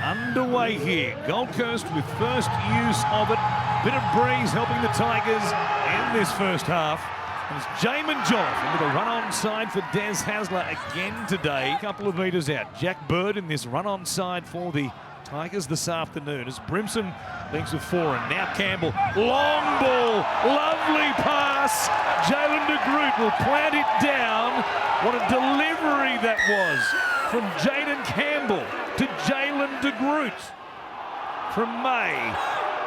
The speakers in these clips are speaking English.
underway here. Gold Coast with first use of it. Bit of breeze helping the Tigers in this first half. And it's Jamin Jolliffe into the run-on side for Des Hasler again today. A couple of metres out. Jack Bird in this run-on side for the Tigers this afternoon as Brimson links with four, and now Campbell. Long ball, lovely pass. Jalen de Groot will plant it down. What a delivery that was from Jaden Campbell to Jalen de Groot. From May,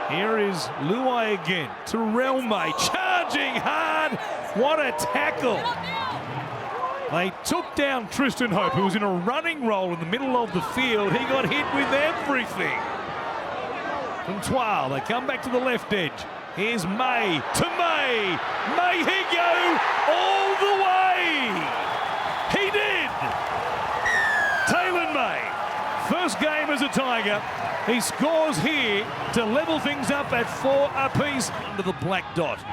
here is Luai again. Terrell May charging hard. What a tackle. They took down Tristan Hope, who was in a running role in the middle of the field. He got hit with everything. From Twal, they come back to the left edge. Here's May to May. May he go all the way? He did. Taylor May, first game as a Tiger. He scores here to level things up at 4 apiece under the black dot.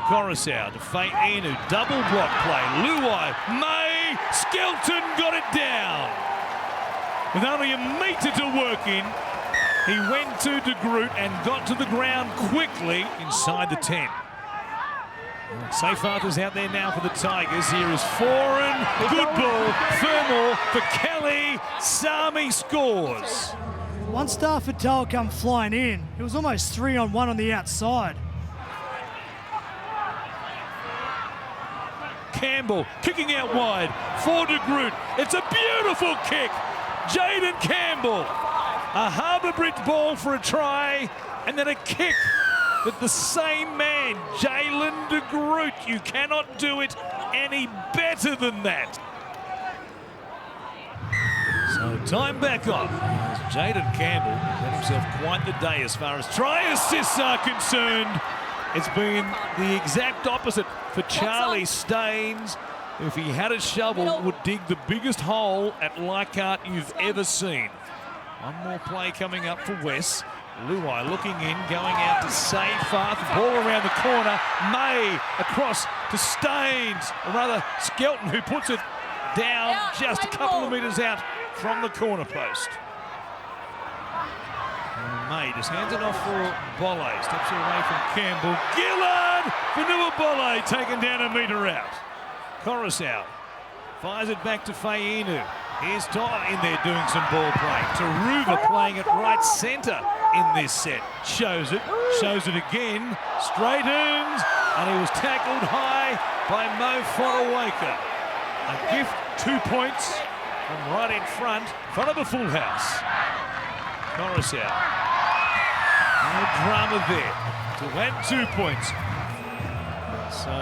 Coruscant to Fa'inu, double block play. Luai, May, Skelton got it down. With only a metre to work in, he went to de Groot and got to the ground quickly inside the 10. Safe Arthur's out there now for the Tigers. Here is Foran, good ball, Fermor for Kelly, Sami scores. One star for Dale come flying in. It was almost 3-on-1 on the outside. Campbell kicking out wide for de Groot. It's a beautiful kick. Jaden Campbell. A Harbour Bridge ball for a try, and then a kick with the same man, Jalen de Groot. You cannot do it any better than that. So time back on. Jaden Campbell had himself quite the day as far as try assists are concerned. It's been the exact opposite for Charlie Staines, who, if he had a shovel, would dig the biggest hole at Leichhardt you've ever seen. One more play coming up for Wes. Luai looking in, going out to Safe Arthur. Ball around the corner. May across to Staines, or rather Skelton, who puts it down just a couple of metres out from the corner post. May just hands it off for Bolle. Steps away from Campbell. Gillard for Nuabole, taken down a metre out. Coruscant fires it back to Fa'inu. Here's Toa in there doing some ball play. Taruva playing it right centre in this set. Shows it again. Straightens, and he was tackled high by Mo Forawaka. A gift, 2 points from right in front of a full house. Coruscant. No drama there. To add 2 points. So,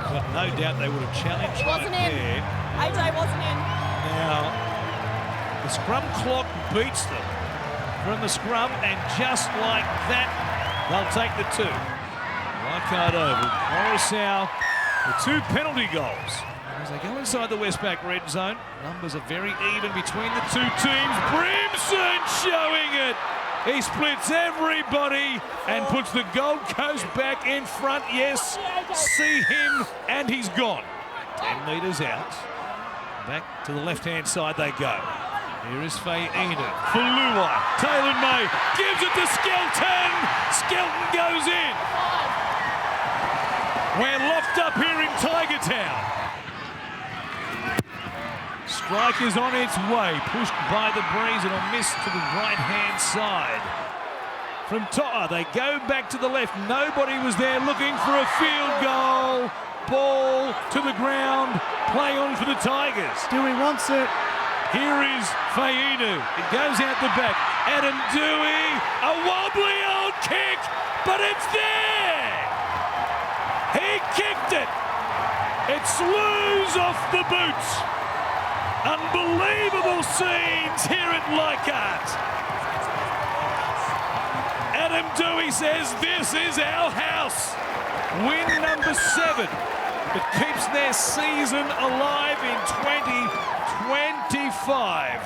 but no doubt they would have challenged right there. AJ wasn't in. Now, the scrum clock beats them from the scrum, and just like that, they'll take the 2. Leichhardt Oval. Coruscant with 2 penalty goals. As they go inside the Westpac red zone, numbers are very even between the two teams. Brimson showing it. He splits everybody and puts the Gold Coast back in front. Yes, see him, and he's gone. 10 metres out. Back to the left-hand side they go. Here is Fa'inu for Luai. Taylor May gives it to Skelton. Skelton goes in. We're locked up here in Tiger Town. Strike is on its way, pushed by the breeze and a miss to the right-hand side. From Toa, they go back to the left. Nobody was there looking for a field goal. Ball to the ground, play on for the Tigers. Dewey wants it. Here is Fa'inu. It goes out the back. Adam Dewey, a wobbly old kick, but it's there. He kicked it. It slews off the boots. Unbelievable scenes here at Leichhardt. Adam Dewey says this is our house. Win number 7 that keeps their season alive in 2025.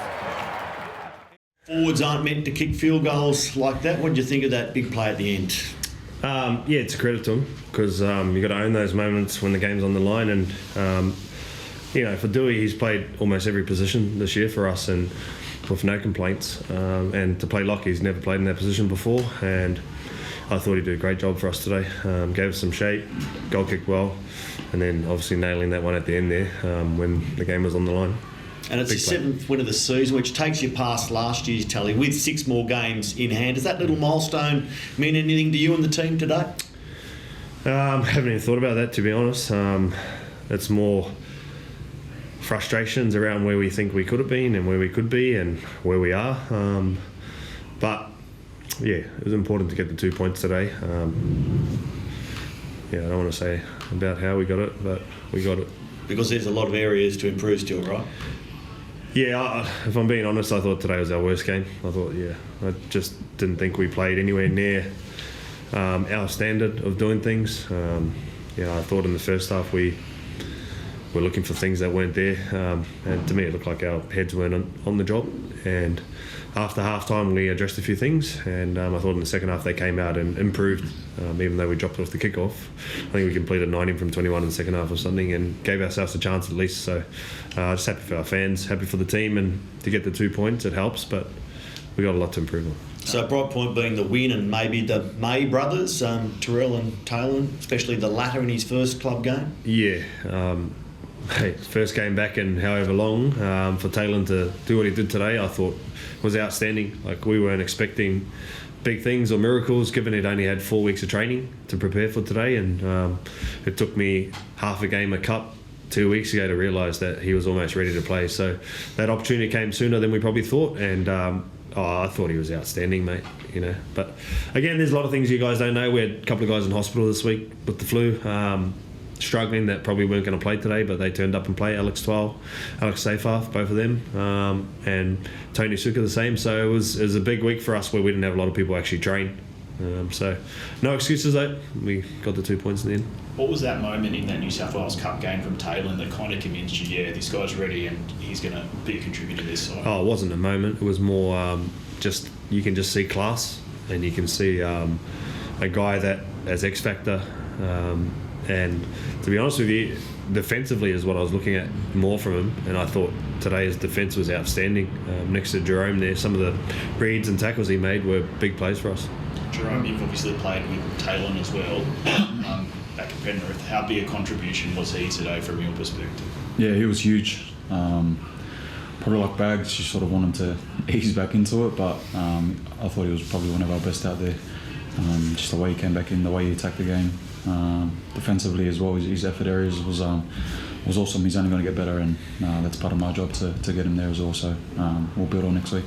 Forwards aren't meant to kick field goals like that. What do you think of that big play at the end? Yeah, it's a credit to him because you've got to own those moments when the game's on the line. And, you know, for Dewey, he's played almost every position this year for us. And with no complaints. And to play lock, he's never played in that position before, and I thought he did a great job for us today. Gave us some shape, goal kicked well, and then obviously nailing that one at the end there when the game was on the line. And it's your 7th win of the season, which takes you past last year's tally with 6 more games in hand. Does that little milestone mean anything to you and the team today? Haven't even thought about that, to be honest. It's more frustrations around where we think we could have been and where we could be and where we are. But yeah, it was important to get the 2 points today. I don't want to say about how we got it, but we got it. Because there's a lot of areas to improve still, right? Yeah, if I'm being honest, I thought today was our worst game. I just didn't think we played anywhere near our standard of doing things. I thought in the first half we were looking for things that weren't there, and to me it looked like our heads weren't on the job. And after half-time we addressed a few things, and I thought in the second half they came out and improved, even though we dropped off the kickoff. I think we completed 19 from 21 in the second half or something, and gave ourselves a chance at least. So just happy for our fans, happy for the team, and to get the 2 points, it helps, but we got a lot to improve on. So a bright point being the win, and maybe the May brothers, Terrell and Taylor, especially the latter in his first club game. Yeah. First game back in however long, for Taylor to do what he did today, I thought was outstanding. Like, we weren't expecting big things or miracles, given he'd only had 4 weeks of training to prepare for today, and it took me half a game of cup 2 weeks ago to realise that he was almost ready to play. So that opportunity came sooner than we probably thought, and I thought he was outstanding, mate. But again, there's a lot of things you guys don't know. We had a couple of guys in hospital this week with the flu, struggling, that probably weren't going to play today, but they turned up and played. Alex Seyfarth, both of them, and Tony Suka the same. So it was a big week for us where we didn't have a lot of people actually train. So no excuses though. We got the 2 points in the end. What was that moment in that New South Wales Cup game from Taylor that kind of convinced you, yeah, this guy's ready and he's going to be a contributor to this side? Oh, it wasn't a moment. It was more just, you can just see class, and you can see a guy that has X factor. And to be honest with you, defensively is what I was looking at more from him, and I thought today's defence was outstanding. Next to Jerome there, some of the reads and tackles he made were big plays for us. Jerome, you've obviously played with Taylor as well. Back at Penrith, how big a contribution was he today from your perspective? Yeah, he was huge. Probably like Bags, you sort of want him to ease back into it, but I thought he was probably one of our best out there. Just the way he came back in, the way he attacked the game. Defensively as well, his effort areas was awesome. He's only going to get better, and that's part of my job to get him there as well. So we'll build on next week.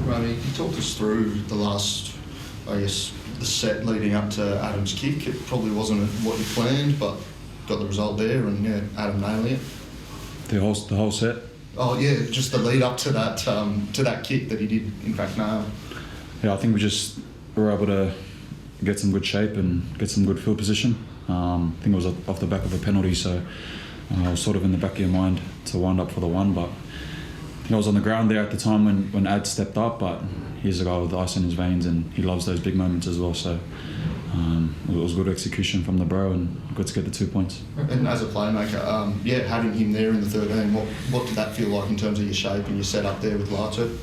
Ronnie, you talked us through the last, the set leading up to Adam's kick. It probably wasn't what you planned, but got the result there, and yeah, Adam nailing it. The whole set. Oh yeah, just the lead up to that kick that he did in fact nail. Yeah, I think we just were able to get some good shape and get some good field position. I think it was off the back of a penalty, so I was sort of in the back of your mind to wind up for the one, but I think I was on the ground there at the time when Ad stepped up, but he's a guy with ice in his veins and he loves those big moments as well, so it was good execution from the bro and good to get the 2 points. And as a playmaker, having him there in the 13, what did that feel like in terms of your shape and your setup there with Lato?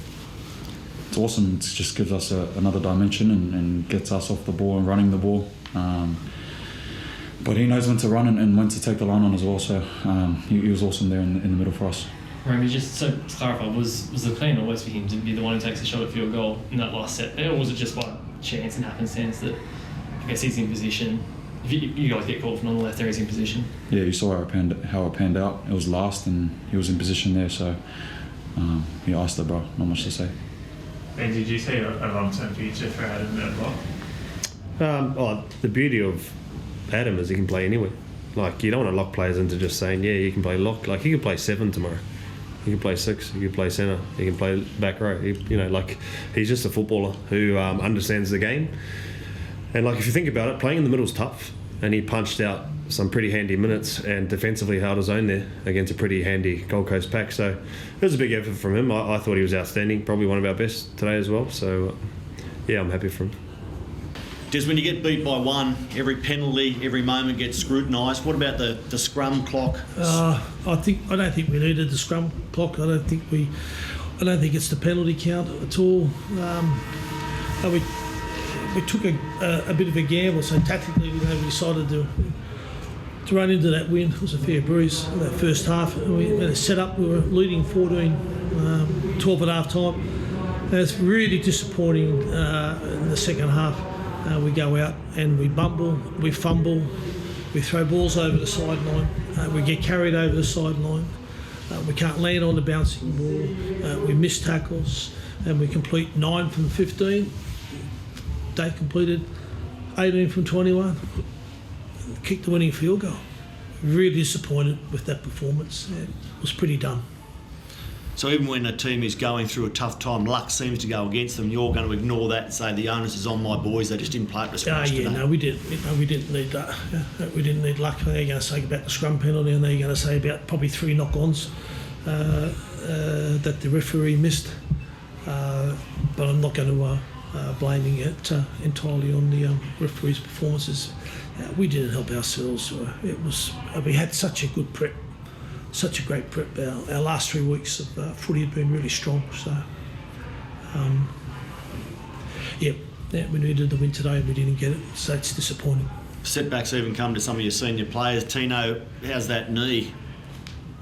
It's awesome. It just gives us another dimension and gets us off the ball and running the ball. But he knows when to run and when to take the line on as well. So he was awesome there in the middle for us. Remy, just so to clarify, was the plan always for him to be the one who takes a shot at field goal in that last set, or was it just by chance and happenstance that I guess he's in position? If you guys get called from on the left there, he's in position. Yeah, you saw how it panned out. It was last and he was in position there. So he iced it, bro. Not much to say. And did you see a long-term future for Adam at lock? The beauty of Adam is he can play anywhere. Like, you don't want to lock players into just saying, yeah, you can play lock. Like, he can play 7 tomorrow. He can play 6. He can play centre. He can play back row. He's just a footballer who understands the game. And like, if you think about it, playing in the middle is tough. And he punched out some pretty handy minutes and defensively held his own there against a pretty handy Gold Coast pack. So it was a big effort from him. I thought he was outstanding, probably one of our best today as well. So yeah, I'm happy for him. Just when you get beat by one, every penalty, every moment gets scrutinised. What about the scrum clock? I don't think we needed the scrum clock. I don't think I don't think it's the penalty count at all. We took a bit of a gamble, so tactically we decided to run into that win. It was a fair breeze in that first half. We had a set up, we were leading 14, 12 at half time. And it's really disappointing in the second half. We go out and we bumble, we fumble, we throw balls over the sideline, we get carried over the sideline, we can't land on the bouncing ball, we miss tackles, and we complete 9 from 15. They completed 18 from 21, kicked the winning field goal. Really disappointed with that performance. It was pretty dumb. So even when a team is going through a tough time, luck seems to go against them. You're going to ignore that and say the onus is on my boys. They just didn't play it to scratch today. No, we didn't. We didn't need that. We didn't need luck. They're going to say about the scrum penalty, and they're going to say about probably 3 knock-ons that the referee missed. But I'm not going to blaming it entirely on the referee's performances. We didn't help ourselves. We had such a good prep. Such a great prep. Our last 3 weeks of footy had been really strong. So, we needed the win today and we didn't get it. So it's disappointing. Setbacks even come to some of your senior players. Tino, how's that knee?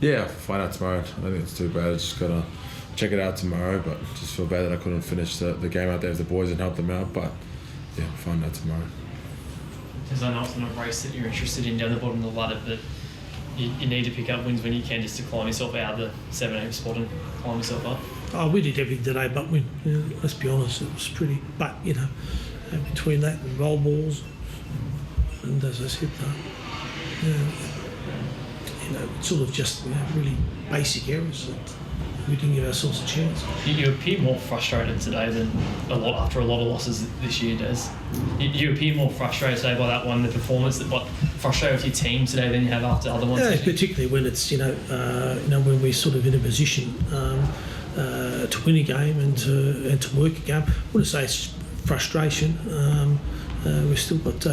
Yeah, I'll find out tomorrow. I don't think it's too bad. I just got to check it out tomorrow, but just feel bad that I couldn't finish the game out there with the boys and help them out. But yeah, I'll find out tomorrow. There's an ultimate race that you're interested in down the bottom of the ladder, but you need to pick up wins when you can just to climb yourself out of the 7-8 spot and climb yourself up. Oh, we did everything today, but let's be honest, it was pretty. But between that and roll balls, and as I said, sort of just really basic errors that we didn't give ourselves a chance. You appear more frustrated today than after a lot of losses this year, Des. You appear more frustrated today by that one, the performance, but frustrated with your team today than you have after other ones. Yeah, particularly when it's when we're sort of in a position to win a game and to work a game. I wouldn't say it's frustration. We've still got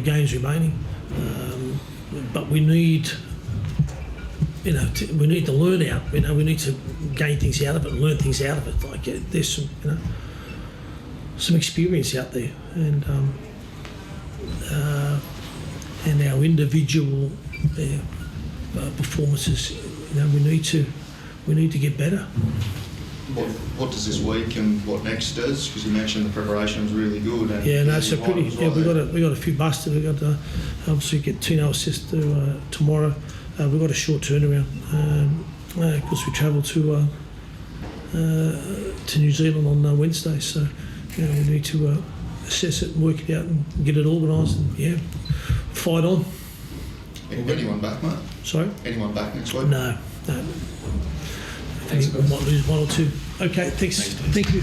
games remaining, but we need. We need to learn out. We need to gain things out of it, and learn things out of it. Like there's some experience out there, and our individual performances. We need to get better. What does this week and what next does? Because you mentioned the preparation was really good. And we got a few busted. We got obviously get Tino assist tomorrow. We've got a short turnaround because we travel to New Zealand on Wednesday, so we need to assess it and work it out and get it organised and fight on. Anyone back, mate? Sorry? Anyone back next week? No. I think we might lose 1 or 2. Okay, thanks. Thank you.